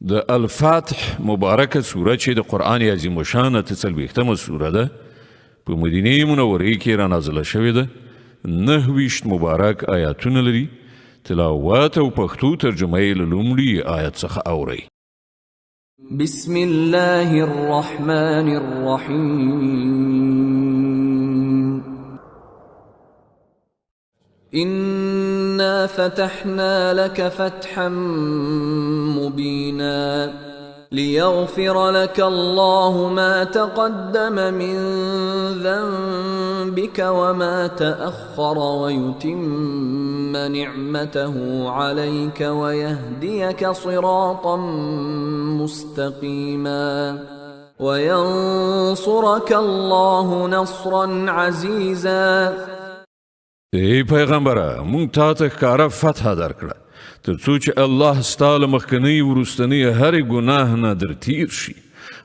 د الفاتح مبارکه سوره چې د قرآن عظیم الشان 43مه سوره ده په مدینه منوره کې را نازله شوې ده. 29 مبارک آیاتونه لري. تلاوت او پښتو ترجمه یې له لومړي آیت څخه اورئ. بسم الله الرحمن الرحيم. إنا فتحنا لك فتحا مبينا ليغفر لك الله ما تقدم من ذنبك وما تأخر ويتم نعمته عليك ويهديك صراطا مستقيما وينصرك الله نصرا عزيزا. ای پیغمبره مونږ تا ته ښکاره فتحه درکړه تر څو چې الله ستا له مخکنۍ وروستنۍ هرې ګناه نه در تیر شي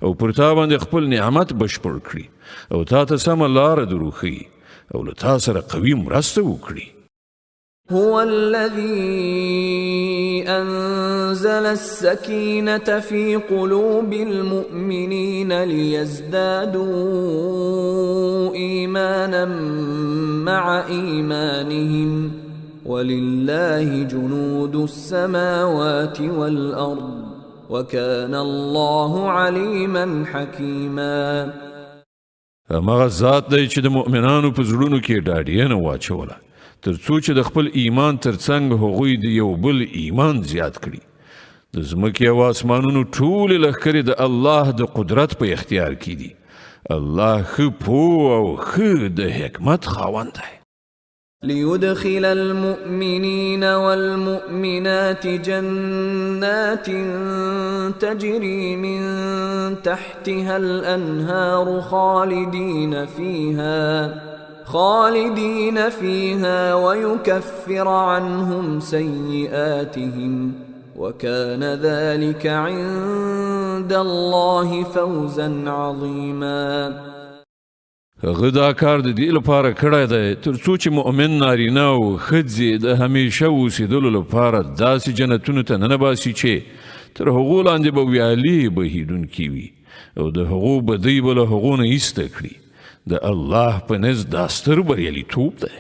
او پر تا باندې خپل نعمت بشپړ کړي او تا ته سمه لاره در وښیي او له تا سره قوي مرسته وکړي. هو الذي أنزل السكينة في قلوب المؤمنين ليزدادوا إيمانا مع إيمانهم ولله جنود السماوات والأرض وكان الله عليما حكيما. همغه ذات دی چې د مؤمنانو په زړونو کې ډاډینه واچوله تر څو چې د خپل ایمان ترڅنګ هغوی د یو بل ایمان زیات کړي. د ځمکې او اسمانونو ټولې لښکرې د الله د قدرت په اختیار کې دي. الله ښه پوه او ښه د حکمت خاوند دی. ليدخل المؤمنين والمؤمنات جنات تجري من تحتها الأنهار خالدين فيها ويكفر عنهم سيئاتهم وكان ذلك عند الله فوزا عظيما. هغه دا کار د دې لپاره کړی دی تر څو چې مؤمن نارینه او ښځې د همیشه اوسېدلو لپاره داسې جنتونو ته ننباسي چې تر هغو لاندې به ویالې بهیدونکي وي او د هغو بدۍ به له هغو نه ایسته کړي. د الله په نزد دا ستر بریالیتوب دی.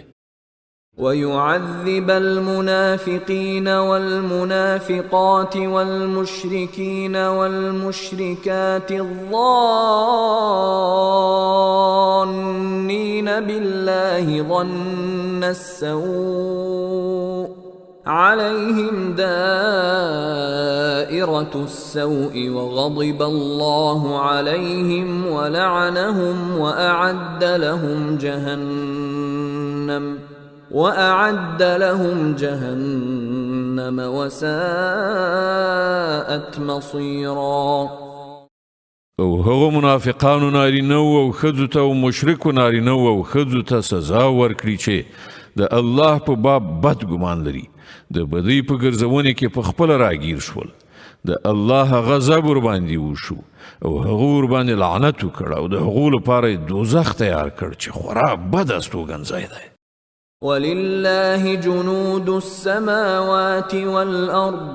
ويعذب المنافقين والمنافقات والمشركين والمشركات الظانين بالله ظن السوء عليهم دائرة السوء وغضب الله عليهم ولعنهم وأعد لهم جهنم وساءت مصيرا. او هغو منافقانو نارینه او ښځو ته او مشرکو نارینه او ښځو ته سزا ورکړي چې د الله په باب بد ګمان لري د بدۍ په ګرځونې کې په خپله راګیر شول. د الله غضب ورباندې وشو او هغو ورباندې لعنت وکړ او د هغو لپاره یې دوزخ تیار کړ چې خورا بد استوګنځی دی. ولله جنود السماوات والأرض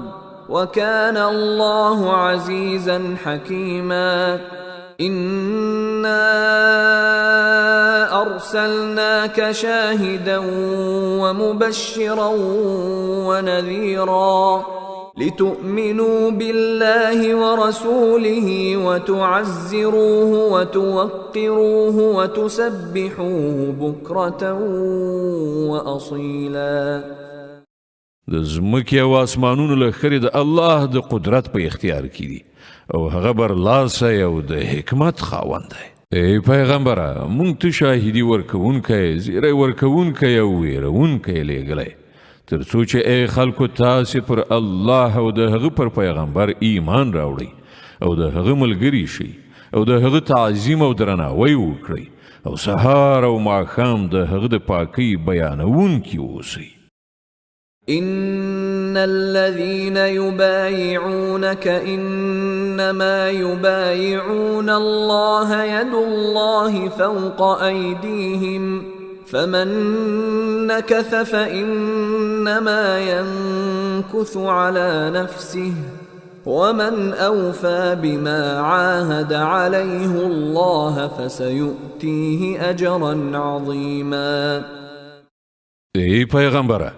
وكان الله عزيزا حكيما. إنا أرسلناك شاهدا ومبشرا ونذيرا لتؤمنوا بالله ورسوله وتعزروه وتوقروه وتسبحوه بكرة وأصيلا. د ځمکې او اسمانونو لښکرې د الله د قدرت په اختیار کې دي او هغه برلاسی او د حکمت خاوند دی. ای پیغمبره مونږ ته شاهدي ورکوونکی زیری ورکوونکی او ویرونکی لیږلی تر څو چې ای خلکو تاسې پر الله او د هغه پر پیغمبر ایمان راوړئ او د هغه ملګري شئ او د هغه تعظیم او درناوی وکړئ او سهار او ماښام د هغه د پاکۍ بیانونکي اوسئ. إن الذين يبايعونك إنما يبايعون الله يد الله فوق أيديهم فمن نكث فإنما ينكث على نفسه ومن أوفى بما عاهد عليه الله فسيؤتيه أجرا عظيما. ای پیغمبره،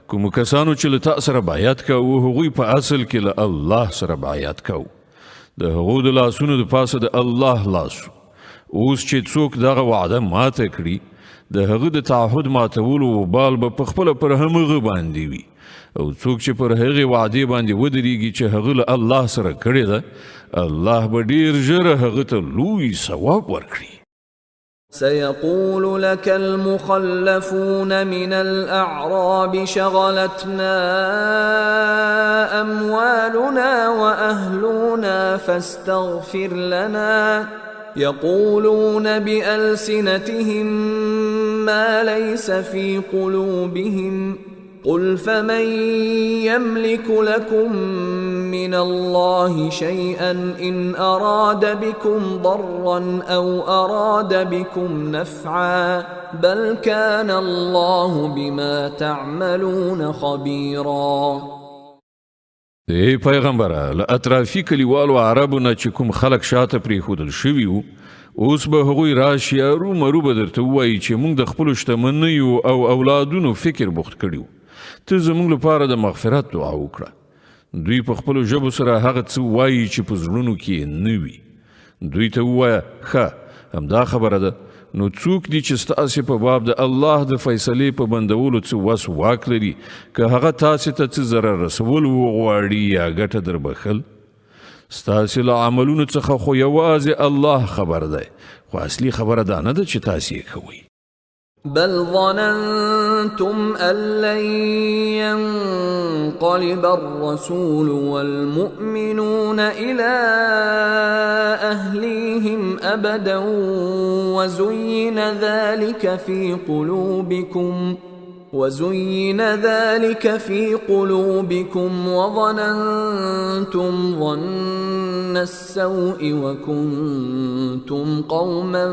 کوم کسانو چې له تا سره بیعت کوو هغوی په اصل کې له الله سره بیعت کوو. د هغو د لاسونو د پاسه د الله لاسو. اوس چې څوک دغه وعده ماته کړي د هغه د تعهد ماتولو وبال به پخپله پر همغه باندې وي، او څوک چې پر هغې وعدې باندې ودرېږي چې هغه له الله سره کړې ده، الله به ډېر ژر هغه ته لوی ثواب ورکړي. سيقول لك المخلفون من الأعراب شغلتنا أموالنا وأهلنا فاستغفر لنا يقولون بألسنتهم ما ليس في قلوبهم قل فمن يملك لكم من الله شيئا إن أراد بكم ضرا أو أراد بكم نفعا بل كان الله بما تعملون خبيرا. ای پیغمبره، له اطرافي کلیوالو عربو نه چې کوم خلک شاته پرېښودل شوي وو، اوس به هغوی راشي ارومرو به درته ووایي چې موږ د خپلو شتمنیو او اولادونو فکر بوخت کړي وو، ته زموږ لپاره د مغفرت دعا وکړه. دوی په خپلو ژبو سره هغه څه وایي چې په زړونو کې نه وي. دوی ته ووایه ښه همدا خبره ده، نو څوک دي چې ستاسې په باب د الله د فیصلې په بندولو څه وس واک لري، که هغه تاسې ته څه ضرر رسول وغواړي یا ګټه در بخل؟ ستاسې له عملونو څخه خو یوازې الله خبر دی، خو اصلي خبره دا نه ده چې تاسې یې کوئ. بل ظننتم أن لن ينقلب الرسول والمؤمنون إلى أهليهم أبدا وزين ذلك في قلوبكم وظننتم ظن السوء وكنتم قوما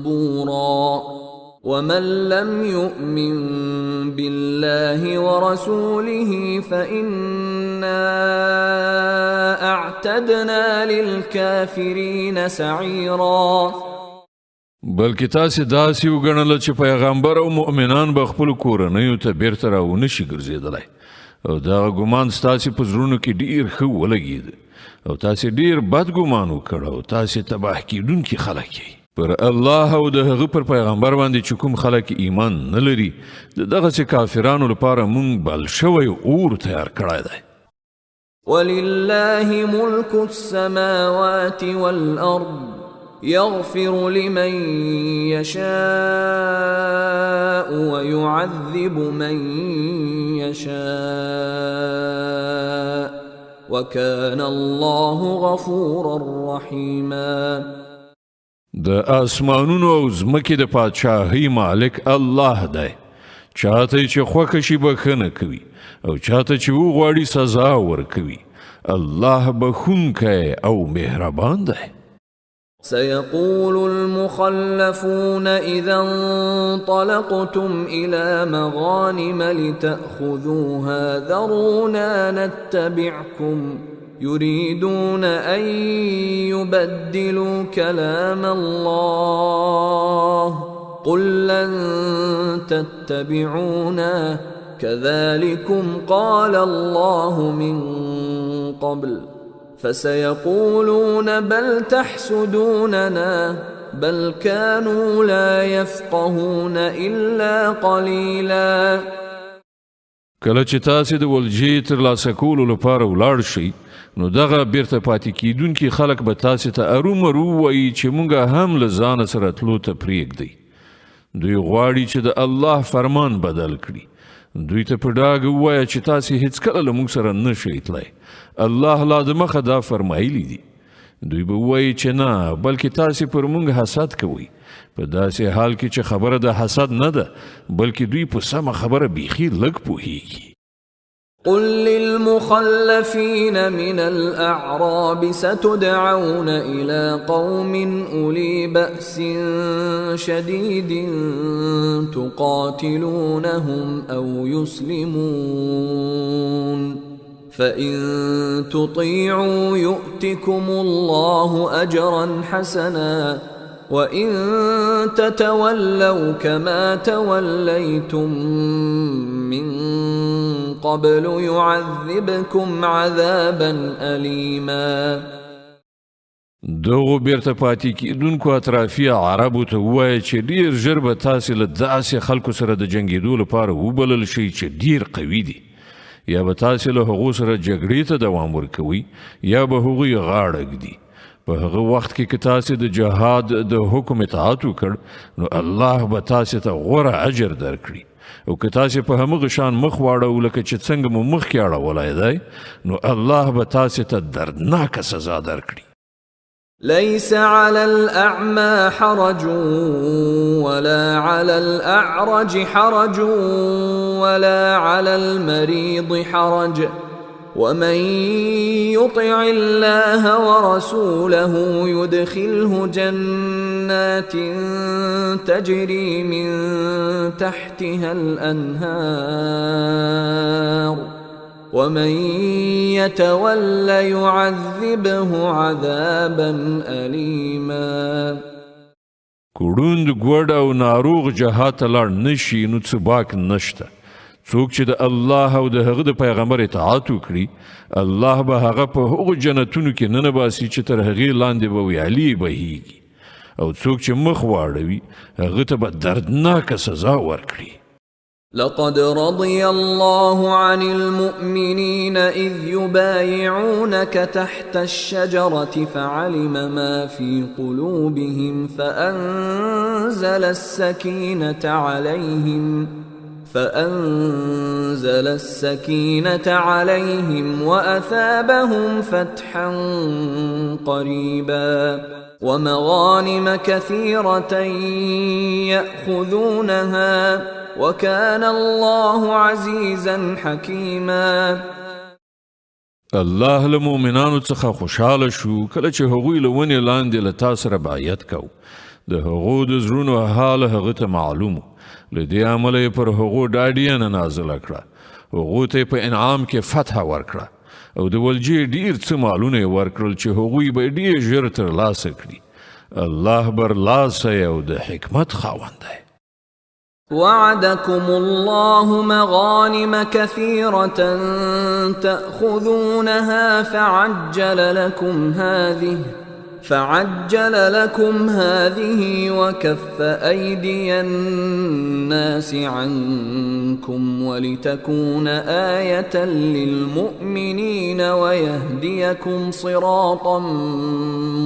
بورا. ومن لم يؤمن بالله ورسوله فإنا أعتدنا للكافرين سعيرا. بلکې تاسې داسې وګڼله چې پیغمبر او مؤمنان به خپلو کورنیو ته بیرته راونه شي ګرځېدلی، او دغه ګمان ستاسې په زړونو کې ډېر ښه ولګېد، او تاسې ډېر بد ګمان وکړ، او تاسې تباه کېدونکي خلک یئ. پر الله او د هغه پر پیغمبر باندې چې کوم خلک ایمان نه لري، د دغسې کافرانو لپاره مونږ بل شوی اور تیار کړی دی. ولله ملك السماوات والأرض يغفر لمن يشاء ويعذب من يشاء وكان الله غفورا رحيما. د آسمانونو او ځمکې د پادشاهۍ مالک الله دی، چاته چې خوښه شي بخښنه کوي او چاته چې وغواړي سزا ورکوي. الله بخښونکی او مهربان دی. سيقول المخلفون إذا انطلقتم إلى مغانم لتأخذوها ذرونا نتبعكم يريدون أن يبدلوا كلام الله قل لن تتبعونا كذلكم قال الله من قبل فسيقولون بل تحسدوننا بل كانوا لا يفقهون إلا قليلا. کله چې تاسې د ولجې ترلاسه کولو لپاره ولاړ شئ، نو دغه بیرته پاتې کیدونکي خلک به تاسې ته ارومرو ووایي چې مونږ هم له ځانه سره تلو ته پرېږدئ. دوی غواړي چې د الله فرمان بدل کړي. دوی ته په ډاګه ووایه چې تاسې هیڅکله له مونږ سره نه شئ تللی، الله لا د مخه دا فرمایلی دي. دوی به ووایي چې نه، بلکې تاسې پر مونږ حسد کوئ، په داسې حال کې چې خبره د حسد نه ده، بلکې دوی په سمه خبره بیخي لږ پوهیږي. قل للمخلفين من الأعراب ستدعون إلى قوم أولي بأس شديد تقاتلونهم أو يسلمون فإن تطيعوا يؤتكم الله أجرا حسنا وإن تتولوا كما توليتم من قبل يعذبكم عذابا أليما. دغو بیرته پاتې کیدونکو اطرافي عربو ته ووایه چې ډیر ژر به تاسې له داسې خلکو سره د جنګېدو لپاره وبلل شئ چې ډیر قوي دي، یا به تاسې له هغو سره جګړې ته دوام ورکوي یا به هغوی غاړه ږدي. په هغه وخت کې که تاسې د جهاد د حکم اطاعت وکړ نو الله به تاسې ته غوره اجر درکړي، او که تاسې په همغه شان مخ واړو لکه چې څنګه مو مخکې اړولی دی نو الله به تاسې ته دردناکه سزا درکړي. ليس على الأعمى حرج ولا على الأعرج حرج ولا على المريض حرج ومن يطع الله ورسوله يدخله جنات تجري من تحتها الأنهار ومن يتول يعذبه عذابا أليما. کوړوند ګوډ او ناروغ جهاد ته لاړ نشي نو څه باک نشته. څوک چې د الله او د هغه د پیغمبر اطاعت وکړي الله به هغه په هغو جنتونو کې ننباسي چې تر هغې لاندې به ویالې بهیږي، او څوک چې مخ واړوي هغه ته به دردناکه سزا ورکړي. لقد رضي الله عن المؤمنين إذ يبايعونك تحت الشجرة فعلم ما في قلوبهم فأنزل السكينة عليهم وأثابهم فتحا قريبا ومغانم كثيرة يأخذونها وكان الله عزيزا حكيما. الله له مؤمنانو څخه خوشاله شو کله چې هغوی له ونې لاندې له تا سره بیعت کو. د هغو د زړونو حال هغه ته معلوم، له دې امله یې پر هغو ډاډیانه نازله کړه، هغو ته په انعام کې فتح ورکړه، او د ولجې ډیر څه مالونه یې ورکړل چې هغوی به ډیر ژر ترلاسه کړي. الله برلاسه او د حکمت خاوند دی. وعدكم الله مغانم كثيرة تأخذونها فعجل لكم هذه وكف أيدي الناس عنكم ولتكون آية للمؤمنين ويهديكم صراطا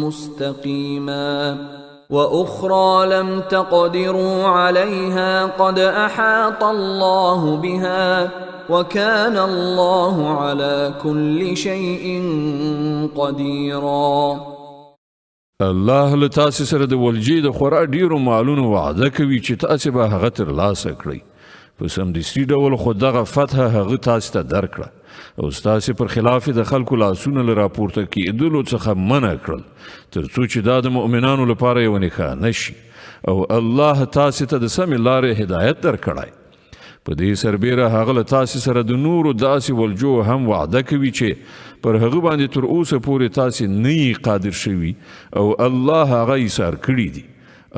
مستقيما. وأخرى لم تقدروا عليها قد أحاط الله بها وكان الله على كل شيء قديرا. الله له تاسې سره د ولجې د خورا ډیرو مالونو وعده کوي چې تاسې به هغه ترلاسه کړئ. په سمدستي ډول خو دغه فتح هغه تاسې ته درکړه، او ستاسې پر خلاف د خلکو لاسونه له راپورته کېدلو څخه منع کړل تر څو چې دا د مؤمنانو لپاره یوه نښانه شي، او الله تاسې ته د سمې لارې هدایت درکړی. په دې سربیره هغه له تاسې سره د نورو داسې ولجو هم وعده کوي چې پر هغه باندې تر اوسه پورې تاسې نه یې قادر شوي، او الله هغه ایثار کړي دي.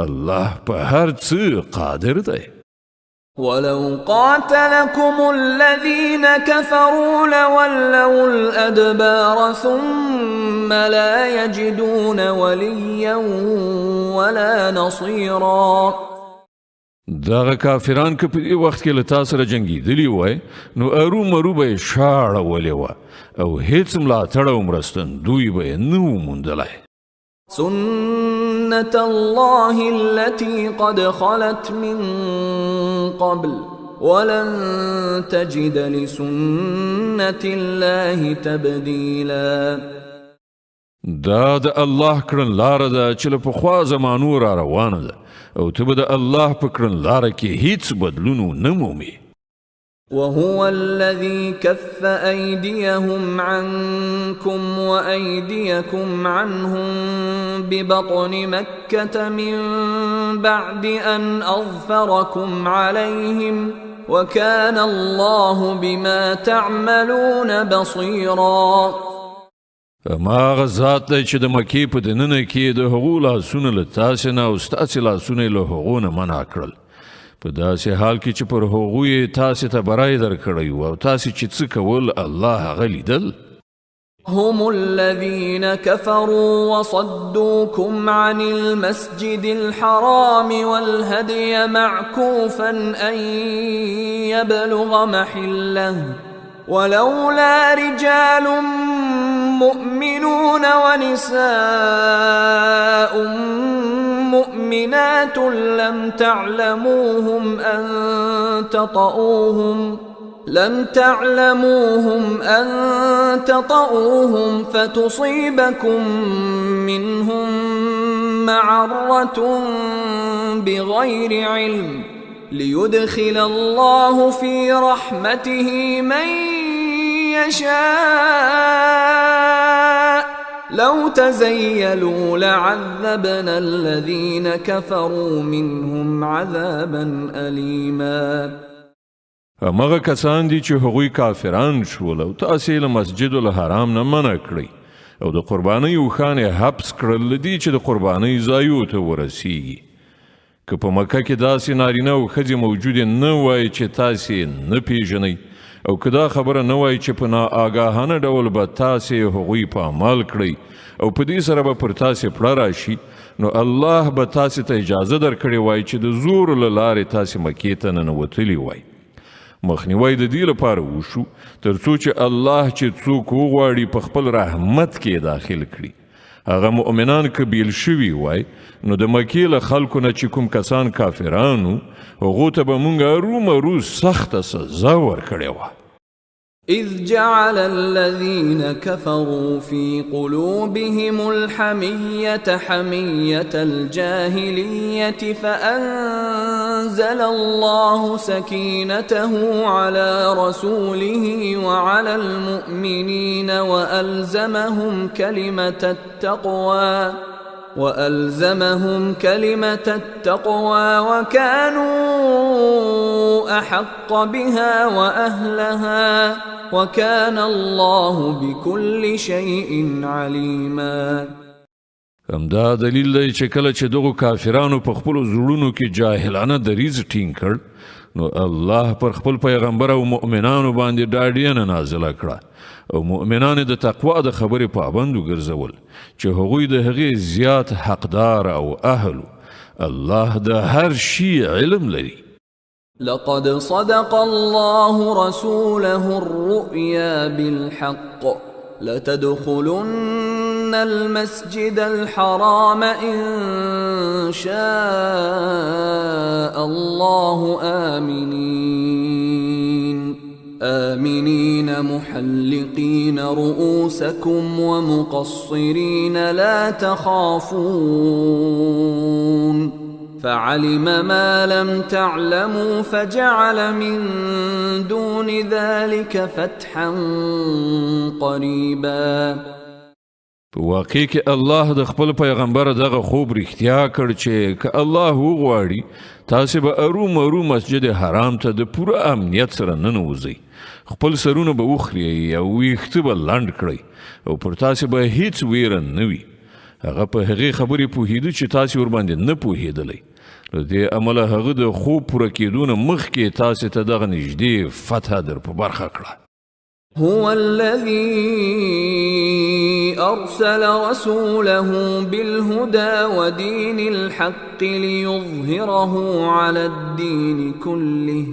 الله په هر څه قادر دی. ولو قاتلكم الذين كفروا لولوا الأدبار ثم لا يجدون وليا ولا نصيرا. دغه کافران که په دې وخت کې له تا سره جنګېدلي وای نو ارومرو به یې شاړولې وه، او هیڅ ملاتړ او مرستندوی به یې نه و موندلی. سنة الله التي قد خلت من قبل ولن تجد لسنة الله تبديلا. دا د الله کړن لاره ده چې له پخوا زمانو را روانه ده، او ته به د الله په کړن لاره کې هیڅ بدلون نه مومې. وهو الذي كف أيديهم عنكم وأيديكم عنهم ببطن مكة من بعد أن أظفركم عليهم وكان الله بما تعملون بصيرا. ما هغه ذات دی چې د مکې په دننه کې د هغو لاسونه له تاسې نه او ستاسې لاسونه یې له هغو نه منع کړل په داسې حال کې چې پر هغو یې تاسې ته برای درکړی و او تاسې چې څه کول الله هغه لیدل. هم الذين كفروا وصدوكم عن المسجد الحرام والهدي معكوفا أن يبلغ محله ولولا رجال مؤمنون ونساء مؤمنات لم تعلموهم أن تطؤوهم فتصيبكم منهم معرة بغير علم ليدخل الله في رحمته من يشاء لو تزيلوا لعذبنا الذين كفروا منهم عذابا أليما. همغه کسان دي چې هغوی کافران شول او تاسې له مسجد الحرام نه منع کړئ او د قربانۍ اوښان یې حبس کړل دي چې د قربانۍ ځایو ته ورسیږي. که په مکه کې داسې نارینه او ښځې موجودې نه وای چې تاسې نه پیژنئ او که دا خبره نه وای چې په ناآګاهانه ډول به تاسې هغوی پامال کړئ او په دې سره به پر تاسې پړه راشي نو الله به تاسې ته اجازه درکړې وای چې د زور له لارې تاسې مکې ته ننوتلي وای. مخنیوی د دې لپاره وشو تر څو چې الله چې څوک وغواړي په خپل رحمت کې داخل کړي. هغه مؤمنان که بیل شوي وای نو د مکې له خلکو نه چې کوم کسان کافرانو هغو ته به مونږ ارومرو سخته سزا ورکړې وه. إذ جعل الذين كفروا في قلوبهم الحمية حمية الجاهلية فأنزل الله سكينته على رسوله وعلى المؤمنين وألزمهم كلمة التقوى وكانوا أحق بها وأهلها وكان الله بكل شيء عليما. همدا دلیل دی چې کله چې دغو کافرانو په خپلو زړونو کې جاهلانه دریځ ټینګ کړ نو الله پر خپل پیغمبر او مؤمنانو باندې ډاډینه نازله کړه او مؤمنان د تقوا د خبرې پابند وګرځول چې هغوی د هغې زیات حقدار او اهلو. الله د هر شي علم لري. لقد صدق الله رسوله الرؤيا بالحق لتدخلن المسجد الحرام إن شاء الله آمنين محلقين رؤوسكم ومقصرين لا تخافون فعلم ما لم تعلموا فجعل من دون ذلك فتحا قريبا. په واقع کې الله د خپل پیغمبر دغه خوب رښتیا کړ چې که الله وغواړي تاسې به ارومرو مسجد حرام ته د پوره امنیت سره ننوځئ. خپل سرونه به وخورئ او ویښته به لنډ کړئ او پر تاسې به هیڅ ویره نه وي. هغه په هغې خبرې پوهېده چې تاسې ورباندې نه پوهېدلی. له دې امله هغه د خوب پوره کېدو نه مخکې تاسې ته دغه نږدې فتحه در په برخه کړه. هو الذي أرسل رسوله بالهدى ودين الحق ليظهره على الدين كله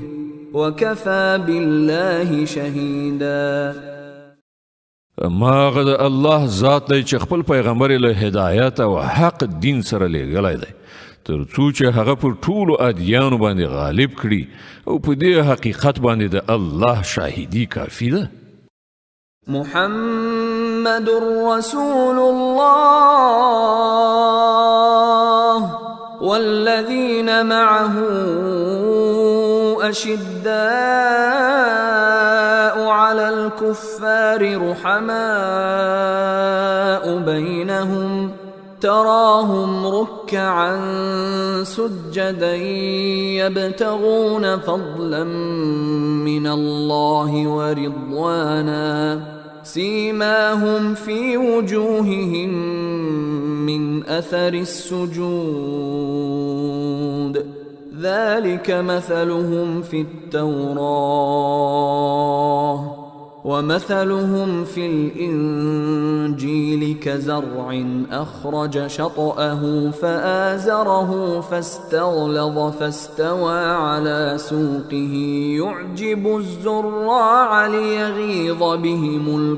وكفى بالله شهيدا. ما غد الله ذات دی چې خپل پیغمبر له هدایت او حق دین سره لېږلی دی تر څو چې هغه پر ټولو ادیانو باندې غالب کړي او په دې حقیقت باندې د الله شاهدي کافي ده. محمد رسول الله والذين معه أشداء على الكفار رحماء بينهم تراهم ركعا سجدا يبتغون فضلا من الله ورضوانا سيماهم في وجوههم من أثر السجود ذلك مثلهم في التوراة ومثلهم في الإنجيل كزرع أخرج شطأه فآزره فاستغلظ فاستوى على سوقه يعجب الزراع ليغيظ بهم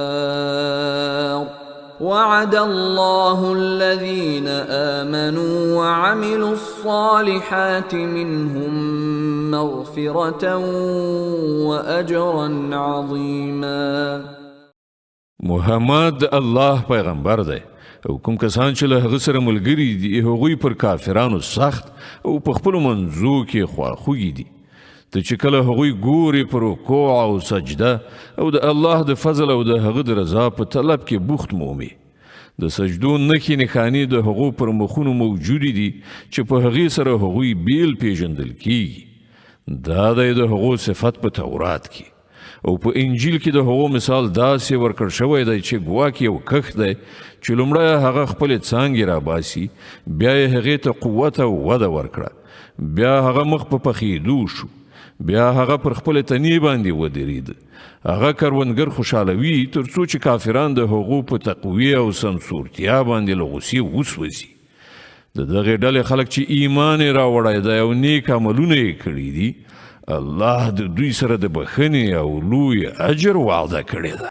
الكفار وعد الله الذين آمنوا وعملوا الصالحات منهم مغفرة وأجرا عظيما. محمد الله پیغمبر دی او کوم کسان چې له هغه سره ملګري دي هغوی پر کافرانو سخت او په خپلو منځو کې خواخوږي دي. ته چې کله هغوی ګورې په رکوع او سجده او د الله د فضل او د هغه د رضا په طلب کې بوخت مومي. د سجدو نښې نښانې د هغو پر مخونو موجودې دي چې په هغې سره هغوی بیل پیژندل کیږي. دا دی د هغو صفت په تورات کې او په انجیل کې د هغو مثال داسې ورکړ شوی دی چې ګواک یو کښت دی چې لومړی هغه خپلې څانګې راباسي بیا یې هغې ته قوت او وده ورکړه بیا هغه مخ په پخېدو شو بیا هغه پر خپل تنې باندې ودرېد. هغه کروندګر خوشحالوي تر څو چې کافران د هغو په تقوی او سمسورتیا باندې له غوسې وسوځي. د دغې ډلې خلک چې ایمان یې راوړی دی او نیک عملونه یې کړي دي الله د دوی سره د بخښنې او لوی اجر وعده کړې ده.